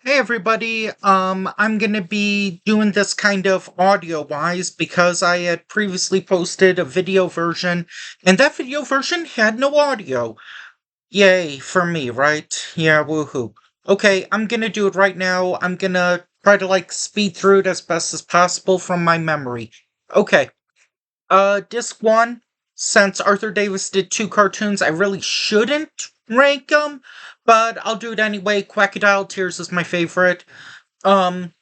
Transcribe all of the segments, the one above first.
Hey everybody, I'm gonna be doing this kind of audio-wise because I had previously posted a video version, and that video version had no audio. Yay, for me, right? Yeah, woohoo. Okay, I'm gonna do it right now. I'm gonna try to, speed through it as best as possible from my memory. Okay, disc one, since Arthur Davis did two cartoons, I really shouldn't rank them, but I'll do it anyway. Crocodile Tears is my favorite. Um,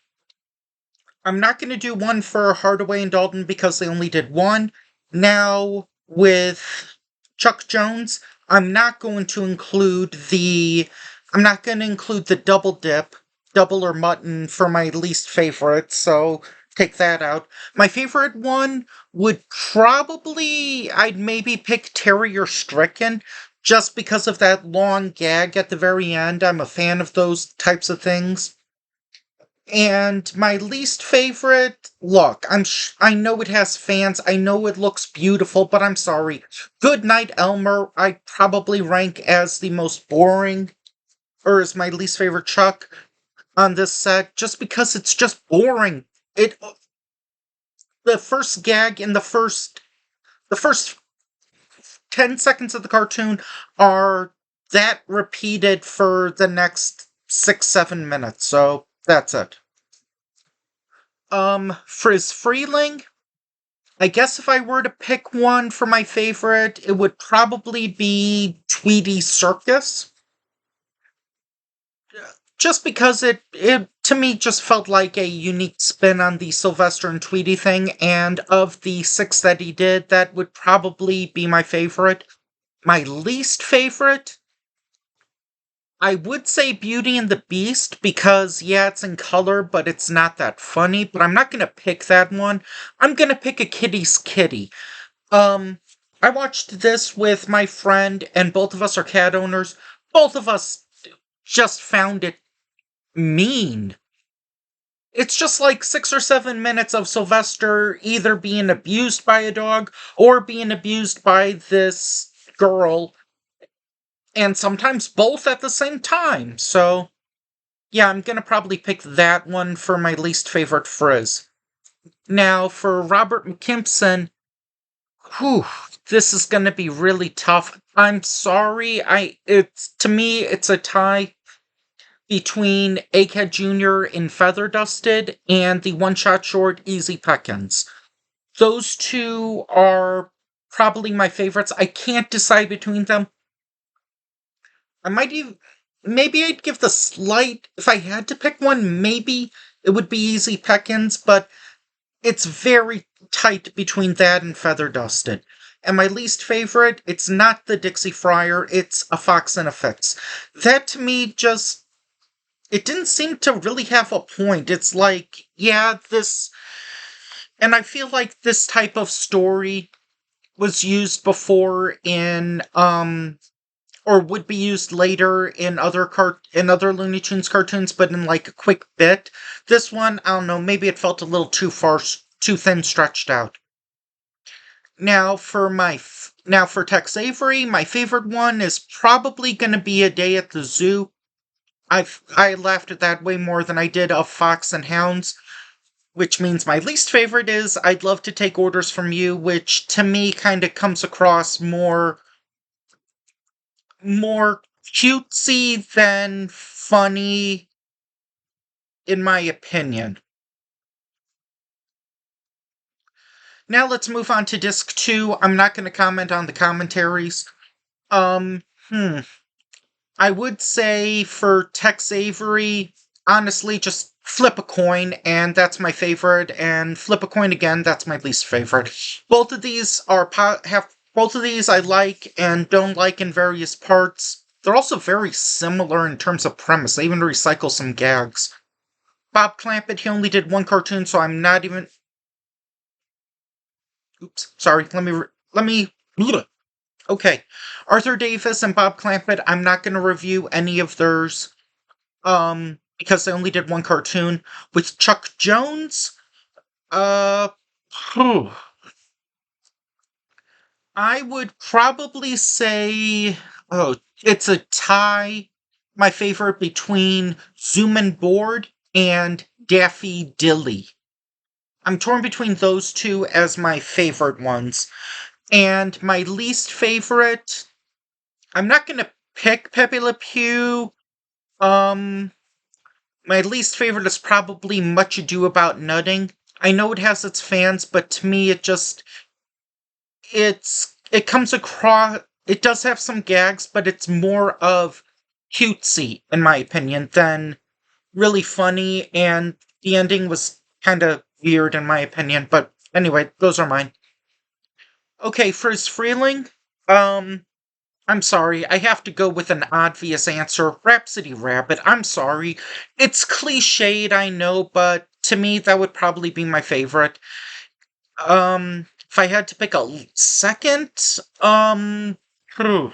I'm not going to do one for Hardaway and Dalton because they only did one. Now, with Chuck Jones, I'm not going to include the double dip, double or mutton for my least favorite, so take that out. My favorite one I'd maybe pick Terrier Stricken, just because of that long gag at the very end. I'm a fan of those types of things. And my least favorite, look, I know it has fans, I know it looks beautiful, but I'm sorry. Goodnight Elmer, I probably rank as the most boring, or as my least favorite Chuck on this set, just because it's just boring. It the first gag in the first 10 seconds of the cartoon are that repeated for the next 6-7 minutes, so that's it. Frizz Freeling. I guess if I were to pick one for my favorite, it would probably be Tweety Circus. Just because it to me just felt like a unique spin on the Sylvester and Tweety thing, and of the six that he did, that would probably be my favorite. My least favorite, I would say Beauty and the Beast because, yeah, it's in color, but it's not that funny. But I'm not gonna pick that one. I'm gonna pick A Kitty's Kitty. Um, I watched this with my friend, and both of us are cat owners. Both of us just found it mean. It's just like 6 or 7 minutes of Sylvester either being abused by a dog or being abused by this girl, and sometimes both at the same time. So, yeah, I'm gonna probably pick that one for my least favorite frizz. Now, for Robert McKimpson, whew, this is gonna be really tough. I'm sorry, it's to me, it's a tie between Egghead Jr. in Feather Dusted and the one-shot short Easy Peckins. Those two are probably my favorites. I can't decide between them. I might even maybe I'd give the slight if I had to pick one, maybe it would be Easy Peckins, but it's very tight between that and Feather Dusted. And my least favorite, it's not the Dixie Friar, it's A Fox and a Fix. That to me just it didn't seem to really have a point. It's like, yeah, this and I feel like this type of story was used before in or would be used later in other Looney Tunes cartoons, but in like a quick bit. This one, I don't know, maybe it felt a little too thin, stretched out. Now for Tex Avery, my favorite one is probably going to be A Day at the Zoo. I laughed at that way more than I did of Fox and Hounds, which means my least favorite is I'd Love to Take Orders from You, which to me kind of comes across more cutesy than funny, in my opinion. Now let's move on to disc two. I'm not going to comment on the commentaries. Um, hmm. I would say for Tex Avery, honestly, just flip a coin, and that's my favorite, and flip a coin again, that's my least favorite. Both of these have both of these I like and don't like in various parts. They're also very similar in terms of premise. They even recycle some gags. Bob Clampett, he only did one cartoon, so I'm not even. Oops, sorry. Let me. Okay, Arthur Davis and Bob Clampett. I'm not going to review any of theirs, because they only did one cartoon. With Chuck Jones, uh, phew, I would probably say, oh, it's a tie my favorite between Zoomin' Board and Daffy Dilly. I'm torn between those two as my favorite ones. And my least favorite, I'm not going to pick Pepe Le Pew. Um, my least favorite is probably Much Ado About Nutting. I know it has its fans, but to me, it comes across. It does have some gags, but it's more of cutesy, in my opinion, than really funny. And the ending was kind of weird, in my opinion. But anyway, those are mine. Okay, Frizz Freeling. Um, I'm sorry, I have to go with an obvious answer. Rhapsody Rabbit. I'm sorry. It's cliched, I know, but to me, that would probably be my favorite. If I had to pick a second, phew,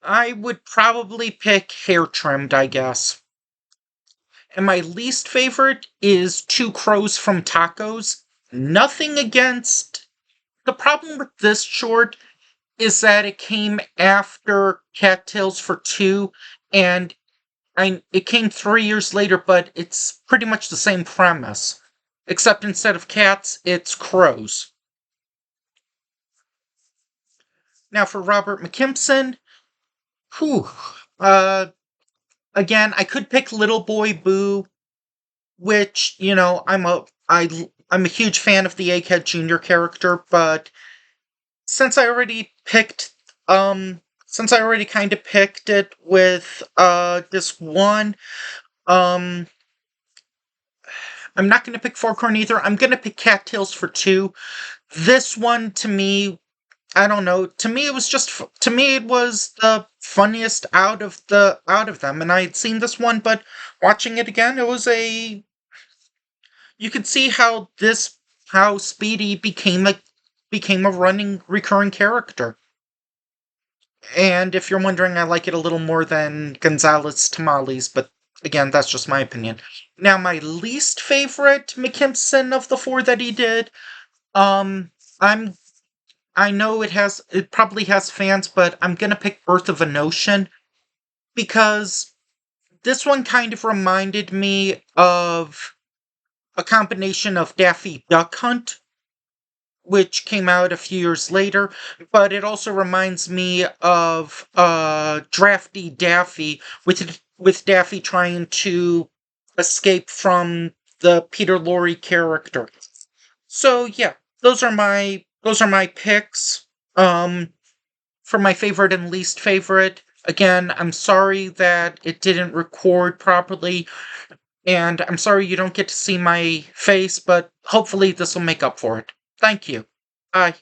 I would probably pick Hair Trimmed, I guess. And my least favorite is Two Crows from Tacos. Nothing against. The problem with this short is that it came after Cattails for Two, and it came 3 years later, but it's pretty much the same premise. Except instead of cats, it's crows. Now for Robert McKimpson, whew, uh, again, I could pick Little Boy Boo, which, I'm a huge fan of the Egghead Jr. character, but since I already picked, since I already kind of picked it with, this one, um, I'm not going to pick Four-Corn either. I'm going to pick Cattails for Two. This one, to me, I don't know. To me, to me it was the funniest out of them, and I had seen this one, but watching it again, it was a. You could see how Speedy became a running recurring character. And if you're wondering, I like it a little more than Gonzalez Tamales, but again, that's just my opinion. Now, my least favorite McKimpson of the four that he did, um, I'm I know it probably has fans, but I'm gonna pick Birth of a Notion because this one kind of reminded me of a combination of Daffy Duck Hunt, which came out a few years later, but it also reminds me of Drafty Daffy with Daffy trying to escape from the Peter Lorre character. So yeah, those are my picks. For my favorite and least favorite. Again, I'm sorry that it didn't record properly, and I'm sorry you don't get to see my face, but hopefully this will make up for it. Thank you. Bye.